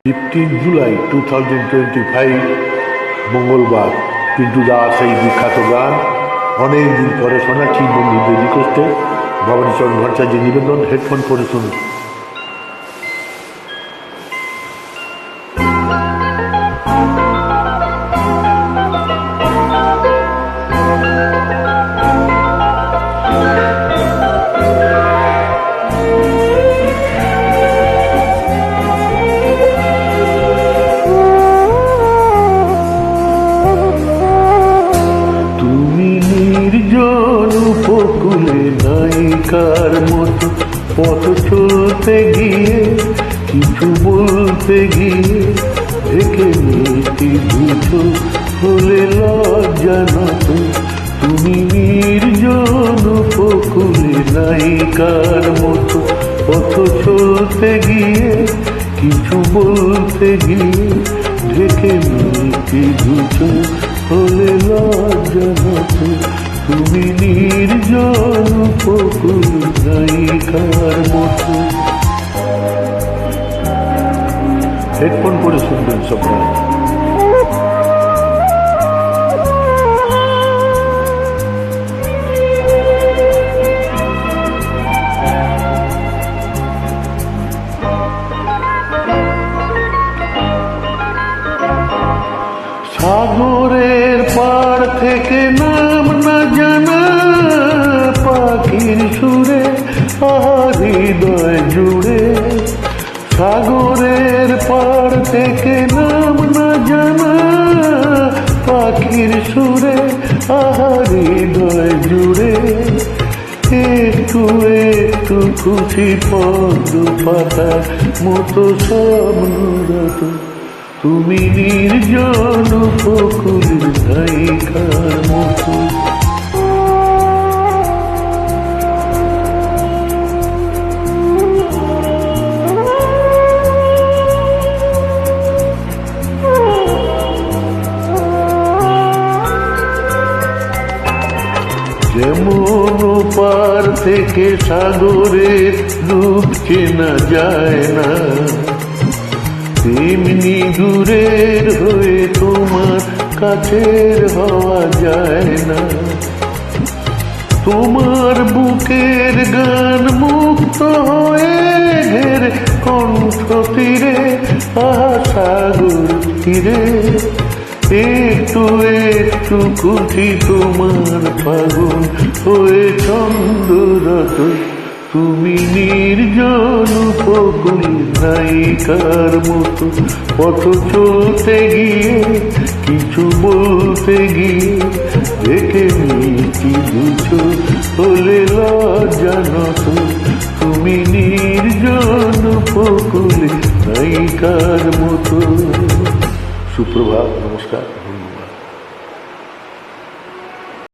15 জুলাই 2025 মঙ্গলবার পিন্টু দাস এই বিখ্যাত গান অনেক দিন পরে শোনাচ্ছি বন্ধুদের রিকোয়েস্টে। ভবানীচরণ ভট্টাচার্যের নিবেদন, হেডফোন পরে শুনুন। উপকূলে নায়িকার মতো পথ চলতে গিয়ে কিছু বলতে গিয়ে ঢেকে মিষ্টি বুঝো হলে লজ্জা নত। তুমি নির্জন উপকূলে নায়িকার মতো পথ চলতে গিয়ে কিছু বলতে গিয়ে ঢেকে মিষ্টি বুঝো হলে লজ্জা নত। তুমি নির্জন উপকূল নায়িকার মতো। হেডফোন পরে শুনবেন সবাই। সাগরের পার থেকে নাম না জানা পাখির সুরে হৃদয় জুড়ে। সাগরের পার থেকে নাম না জানা পাখির সুরে হৃদয় জুড়ে। একটু একটু খুশি পদ্ম পাতার মতো স্বপ্নরত। তুমি নির্জন উপকূলের নায়িকার মতো। যেমন পার থেকে সাগরের রূপ চেনা যায় না, তেমনি দূরের হয়ে তোমার কাছের হওয়া যায় না। তোমার বুকের গান মুক্ত হয়ে ঘেরে কণ্ঠ তীরে সাগর তীরে। একটু একটু খুশি তোমার ফাগুন হয়ে চন্দ্ররত। তুমি নির্জন উপকূল নায়িকার মতো পথ চলতে গিয়ে কিছু বলতে গিয়ে দেখে মিষ্টি দুছো হলে লজ্জা নত। তুমি নির্জন উপকূল নায়িকার মতো। সুপ্রভাত, নমস্কার।